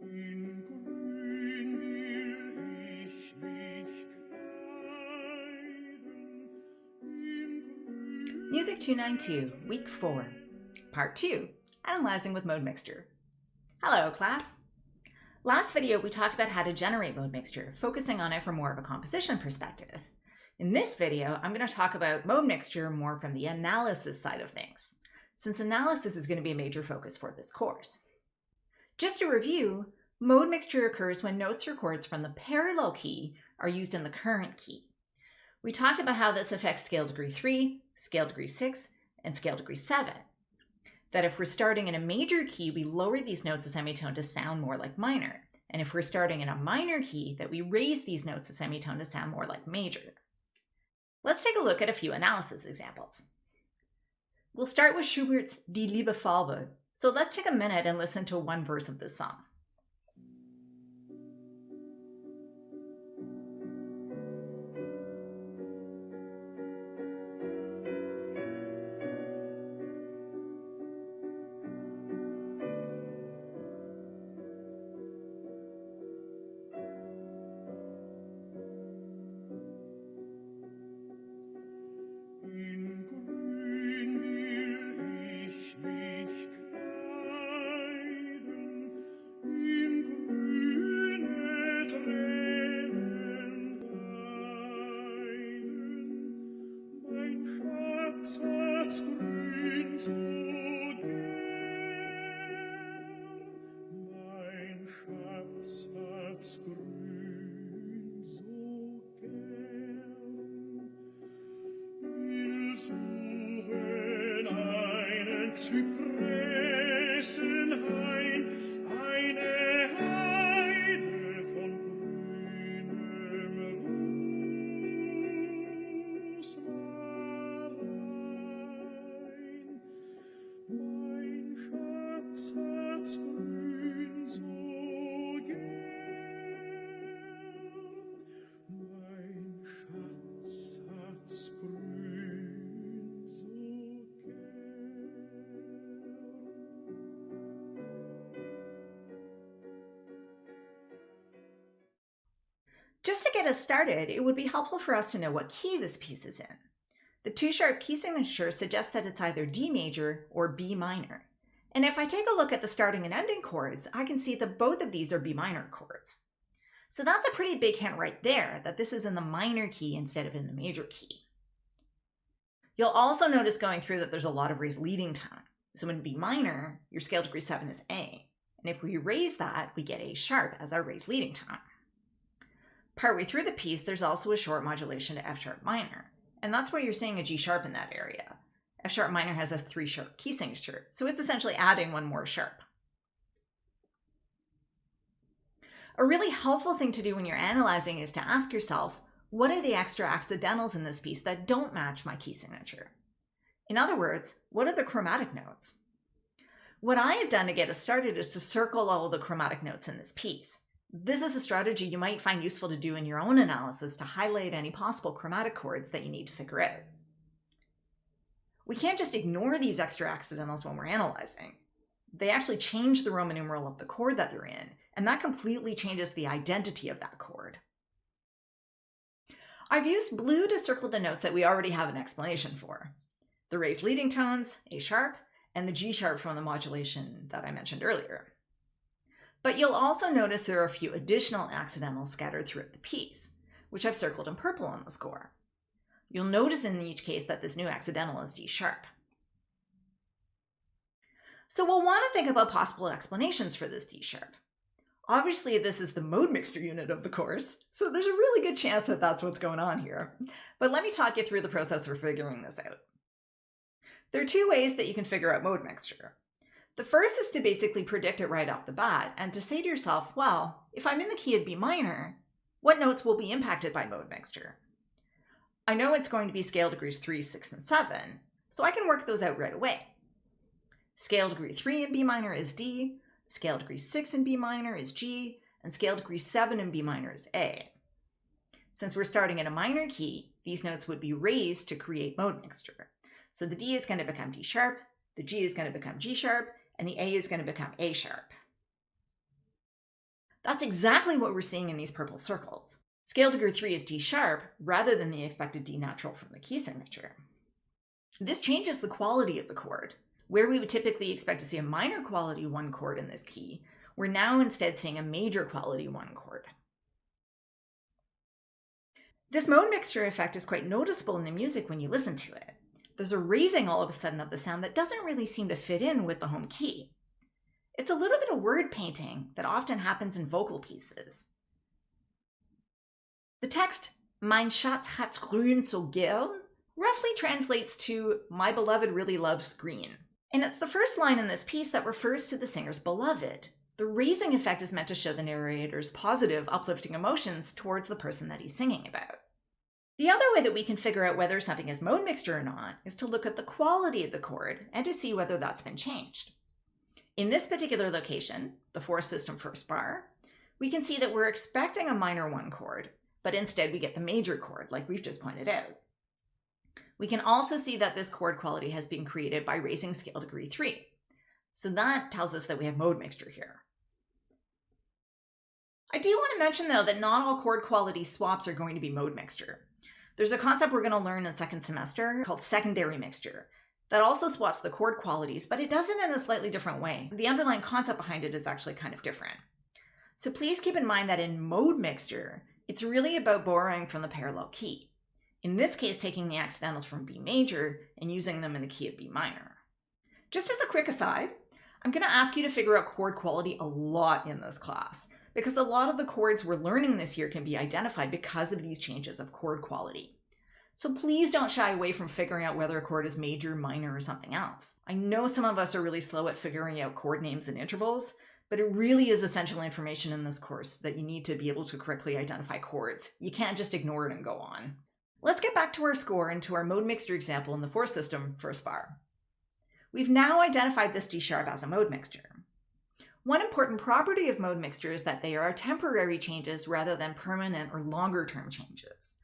In Grün will ich mich kleiden, in Grün. Music 292, Week 4, Part 2, Analyzing with Mode Mixture. Hello, class. Last video, we talked about how to generate mode mixture, focusing on it from more of a composition perspective. In this video, I'm going to talk about mode mixture more from the analysis side of things, since analysis is going to be a major focus for this course. Just to review, mode mixture occurs when notes or chords from the parallel key are used in the current key. We talked about how this affects scale degree 3, scale degree 6, and scale degree 7. That if we're starting in a major key, we lower these notes a semitone to sound more like minor. And if we're starting in a minor key, that we raise these notes a semitone to sound more like major. Let's take a look at a few analysis examples. We'll start with Schubert's Die liebe Farbe. So let's take a minute and listen to one verse of this song. In Grün will ich mich kleiden, in grüne Tränen weinen. Mein Schatz hat's grün so gern, mein Schatz hat's grün so gern. Wir suchen einen Zypressenhain, eine Heide von grünem Rosmarin. Mein Schatz hat's grün so gern, mein Schatz hat's grün so gern. Just to get us started, it would be helpful for us to know what key this piece is in. The 2-sharp key signature suggests that it's either D major or B minor. And if I take a look at the starting and ending chords, I can see that both of these are B minor chords. So that's a pretty big hint right there that this is in the minor key instead of in the major key. You'll also notice going through that there's a lot of raised leading tone. So in B minor, your scale degree 7 is A. And if we raise that, we get A sharp as our raised leading tone. Partway through the piece, there's also a short modulation to F sharp minor. And that's where you're seeing a G sharp in that area. F sharp minor has a 3-sharp key signature, so it's essentially adding one more sharp. A really helpful thing to do when you're analyzing is to ask yourself, what are the extra accidentals in this piece that don't match my key signature? In other words, what are the chromatic notes? What I have done to get us started is to circle all the chromatic notes in this piece. This is a strategy you might find useful to do in your own analysis to highlight any possible chromatic chords that you need to figure out. We can't just ignore these extra accidentals when we're analyzing. They actually change the Roman numeral of the chord that they're in, and that completely changes the identity of that chord. I've used blue to circle the notes that we already have an explanation for. The raised leading tones, A sharp, and the G sharp from the modulation that I mentioned earlier. But you'll also notice there are a few additional accidentals scattered throughout the piece, which I've circled in purple on the score. You'll notice in each case that this new accidental is D sharp. So we'll want to think about possible explanations for this D sharp. Obviously, this is the mode mixture unit of the course, so there's a really good chance that that's what's going on here. But let me talk you through the process for figuring this out. There are 2 ways that you can figure out mode mixture. The first is to basically predict it right off the bat and to say to yourself, well, if I'm in the key of B minor, what notes will be impacted by mode mixture? I know it's going to be scale degrees 3, 6, and 7, so I can work those out right away. Scale degree 3 in B minor is D, scale degree 6 in B minor is G, and scale degree 7 in B minor is A. Since we're starting in a minor key, these notes would be raised to create mode mixture. So the D is going to become D sharp, the G is going to become G sharp, and the A is going to become A sharp. That's exactly what we're seeing in these purple circles. Scale degree 3 is D sharp rather than the expected D natural from the key signature. This changes the quality of the chord. Where we would typically expect to see a minor quality 1 chord in this key, we're now instead seeing a major quality 1 chord. This mode mixture effect is quite noticeable in the music when you listen to it. There's a raising all of a sudden of the sound that doesn't really seem to fit in with the home key. It's a little bit of word painting that often happens in vocal pieces. The text, "Mein Schatz hat's grün so gern," roughly translates to "My beloved really loves green." And it's the first line in this piece that refers to the singer's beloved. The raising effect is meant to show the narrator's positive, uplifting emotions towards the person that he's singing about. The other way that we can figure out whether something is mode mixture or not is to look at the quality of the chord and to see whether that's been changed. In this particular location, the fourth system first bar, we can see that we're expecting a minor 1 chord, but instead we get the major chord, like we've just pointed out. We can also see that this chord quality has been created by raising scale degree 3. So that tells us that we have mode mixture here. I do want to mention, though, that not all chord quality swaps are going to be mode mixture. There's a concept we're going to learn in second semester called secondary mixture that also swaps the chord qualities, but it does it in a slightly different way. The underlying concept behind it is actually kind of different. So please keep in mind that in mode mixture, it's really about borrowing from the parallel key. In this case, taking the accidentals from B major and using them in the key of B minor. Just as a quick aside, I'm going to ask you to figure out chord quality a lot in this class, because a lot of the chords we're learning this year can be identified because of these changes of chord quality. So please don't shy away from figuring out whether a chord is major, minor, or something else. I know some of us are really slow at figuring out chord names and intervals, but it really is essential information in this course that you need to be able to correctly identify chords. You can't just ignore it and go on. Let's get back to our score and to our mode mixture example in the fourth system first bar. We've now identified this D sharp as a mode mixture. One important property of mode mixture is that they are temporary changes rather than permanent or longer term changes.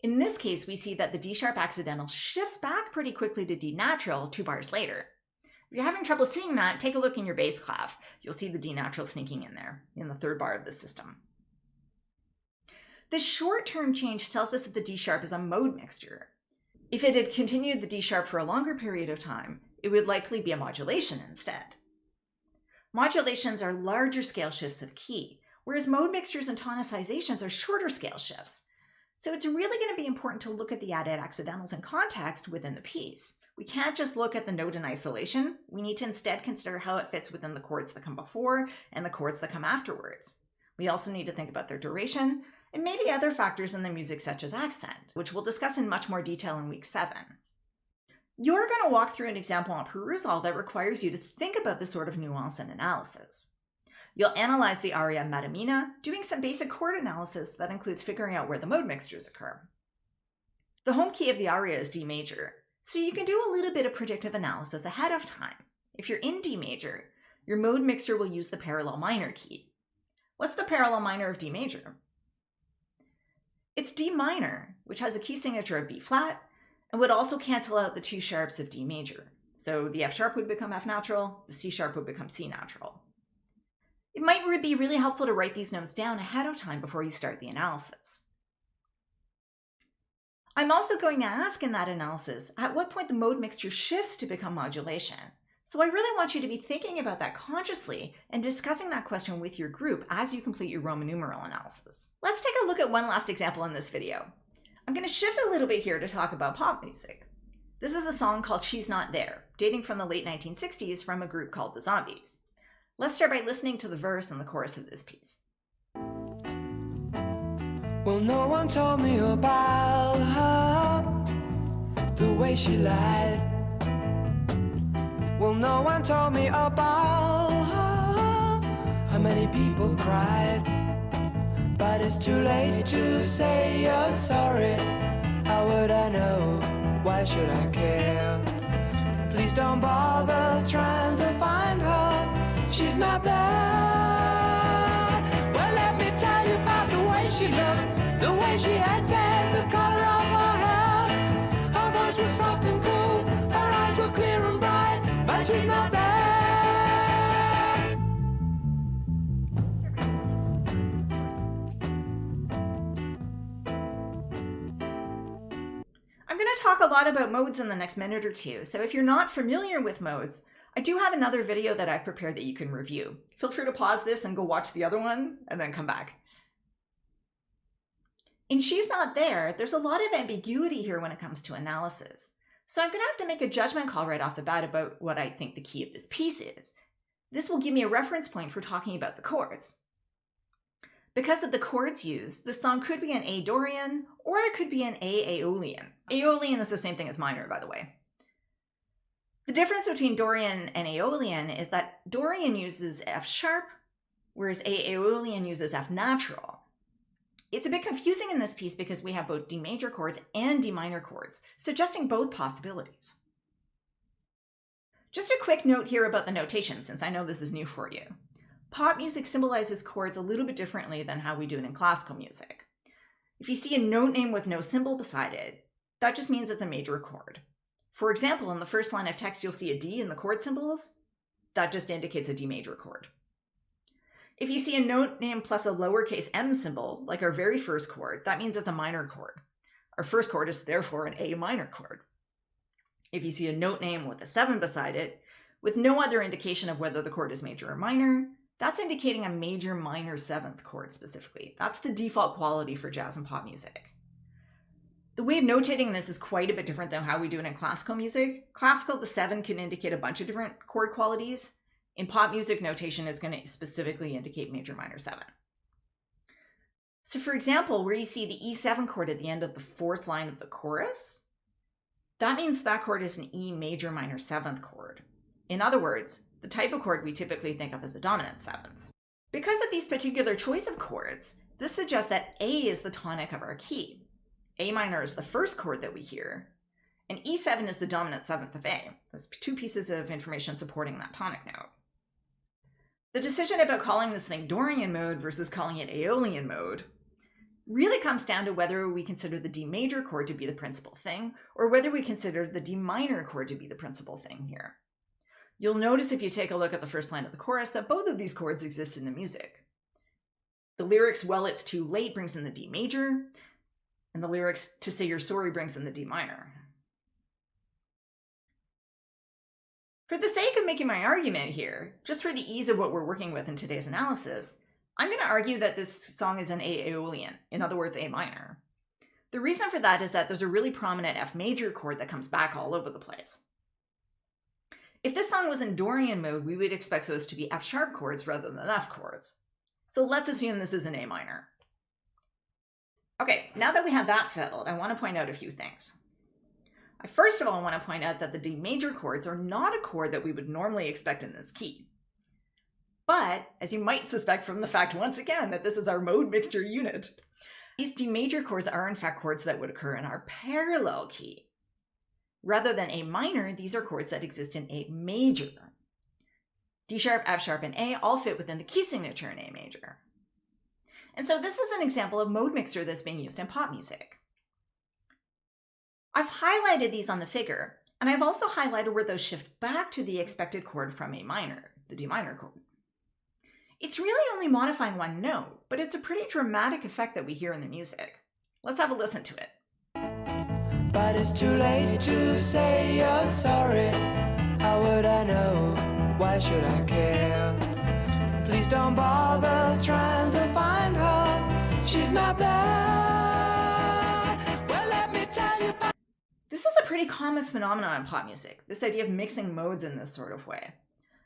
In this case, we see that the D sharp accidental shifts back pretty quickly to D natural 2 bars later. If you're having trouble seeing that, take a look in your bass clef. You'll see the D natural sneaking in there in the 3rd bar of the system. This short-term change tells us that the D sharp is a mode mixture. If it had continued the D sharp for a longer period of time, it would likely be a modulation instead. Modulations are larger scale shifts of key, whereas mode mixtures and tonicizations are shorter scale shifts. So it's really going to be important to look at the added accidentals in context within the piece. We can't just look at the note in isolation. We need to instead consider how it fits within the chords that come before and the chords that come afterwards. We also need to think about their duration and maybe other factors in the music such as accent, which we'll discuss in much more detail in week 7. You're going to walk through an example on perusal that requires you to think about this sort of nuance and analysis. You'll analyze the aria Madamina, doing some basic chord analysis that includes figuring out where the mode mixtures occur. The home key of the aria is D major, so you can do a little bit of predictive analysis ahead of time. If you're in D major, your mode mixture will use the parallel minor key. What's the parallel minor of D major? It's D minor, which has a key signature of B flat, and would also cancel out the 2 sharps of D major. So the F sharp would become F natural, the C sharp would become C natural. It might be really helpful to write these notes down ahead of time before you start the analysis. I'm also going to ask in that analysis at what point the mode mixture shifts to become modulation. So I really want you to be thinking about that consciously and discussing that question with your group as you complete your Roman numeral analysis. Let's take a look at one last example in this video. I'm going to shift a little bit here to talk about pop music. This is a song called She's Not There, dating from the late 1960s from a group called the Zombies. Let's start by listening to the verse and the chorus of this piece. Well, no one told me about her, the way she lied. Well, no one told me about her, how many people cried. But it's too late to say you're sorry. How would I know? Why should I care? Please don't bother trying to find her. She's not there. Well, let me tell you about the way she looked, the way she had tan, the color of her hair. Her voice was soft and cool, her eyes were clear and bright, but she's not there. to talk a lot about modes in the next minute or two, so if you're not familiar with modes, I do have another video that I've prepared that you can review. Feel free to pause this and go watch the other one, and then come back. In She's Not There, there's a lot of ambiguity here when it comes to analysis. So I'm going to have to make a judgment call right off the bat about what I think the key of this piece is. This will give me a reference point for talking about the chords. Because of the chords used, the song could be an A Dorian, or it could be an A Aeolian. Aeolian is the same thing as minor, by the way. The difference between Dorian and Aeolian is that Dorian uses F sharp, whereas A Aeolian uses F natural. It's a bit confusing in this piece because we have both D major chords and D minor chords, suggesting both possibilities. Just a quick note here about the notation, since I know this is new for you. Pop music symbolizes chords a little bit differently than how we do it in classical music. If you see a note name with no symbol beside it, that just means it's a major chord. For example, in the first line of text, you'll see a D in the chord symbols. That just indicates a D major chord. If you see a note name plus a lowercase m symbol, like our very first chord, that means it's a minor chord. Our first chord is therefore an A minor chord. If you see a note name with a 7 beside it, with no other indication of whether the chord is major or minor, that's indicating a major minor 7th chord specifically. That's the default quality for jazz and pop music. The way of notating this is quite a bit different than how we do it in classical music. Classical, the 7 can indicate a bunch of different chord qualities. In pop music, notation is going to specifically indicate major minor 7. So for example, where you see the E7 chord at the end of the 4th line of the chorus, that means that chord is an E major minor 7th chord. In other words, the type of chord we typically think of as a dominant 7th. Because of these particular choice of chords, this suggests that A is the tonic of our key. A minor is the first chord that we hear, and E7 is the dominant 7th of A. There's two pieces of information supporting that tonic note. The decision about calling this thing Dorian mode versus calling it Aeolian mode really comes down to whether we consider the D major chord to be the principal thing, or whether we consider the D minor chord to be the principal thing here. You'll notice if you take a look at the first line of the chorus that both of these chords exist in the music. The lyrics, "Well, it's too late," brings in the D major, and the lyrics, "To say you're sorry," brings in the D minor. For the sake of making my argument here, just for the ease of what we're working with in today's analysis, I'm going to argue that this song is an A Aeolian, in other words, A minor. The reason for that is that there's a really prominent F major chord that comes back all over the place. If this song was in Dorian mode, we would expect those to be F sharp chords rather than F chords. So let's assume this is an A minor. Okay, now that we have that settled, I want to point out a few things. I first of all want to point out that the D major chords are not a chord that we would normally expect in this key. But, as you might suspect from the fact once again that this is our mode mixture unit, these D major chords are in fact chords that would occur in our parallel key. Rather than A minor, these are chords that exist in A major. D sharp, F sharp, and A all fit within the key signature in A major. And so this is an example of mode mixture that's being used in pop music. I've highlighted these on the figure, and I've also highlighted where those shift back to the expected chord from A minor, the D minor chord. It's really only modifying one note, but it's a pretty dramatic effect that we hear in the music. Let's have a listen to it. But it's too late to say you're sorry. How would I know? Why should I care? Please don't bother trying to find her. She's not there. Well, let me tell you about. This is a pretty common phenomenon in pop music, this idea of mixing modes in this sort of way.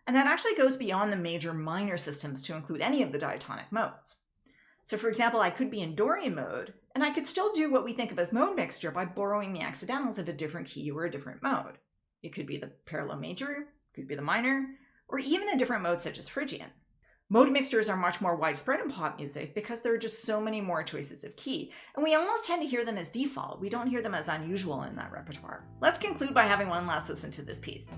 And that actually goes beyond the major-minor systems to include any of the diatonic modes. So for example, I could be in Dorian mode, and I could still do what we think of as mode mixture by borrowing the accidentals of a different key or a different mode. It could be the parallel major, could be the minor, or even a different mode such as Phrygian. Mode mixtures are much more widespread in pop music because there are just so many more choices of key, and we almost tend to hear them as default. We don't hear them as unusual in that repertoire. Let's conclude by having one last listen to this piece.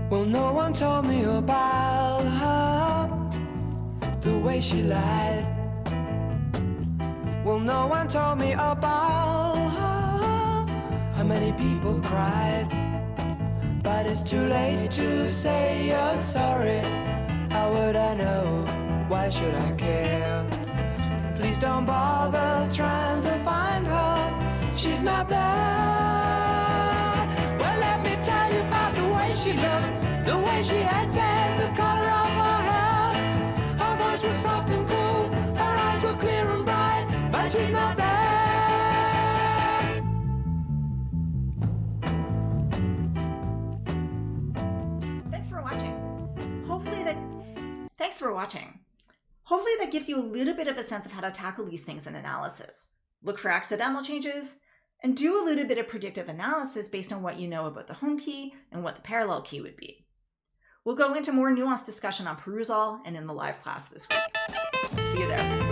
Well, no one told me about her, the way she lied. Well, no one told me about her, how many people cried. But it's too late to say you're sorry. How would I know? Why should I care? Please don't bother trying to find her. She's not there. Well, let me tell you about the way she looked, the way she acted, the color of her hair. Her voice was soft and cool, her eyes were clear and bright, but she's not there. Thanks for watching. Hopefully that gives you a little bit of a sense of how to tackle these things in analysis. Look for accidental changes, and do a little bit of predictive analysis based on what you know about the home key and what the parallel key would be. We'll go into more nuanced discussion on perusal and in the live class this week. See you there.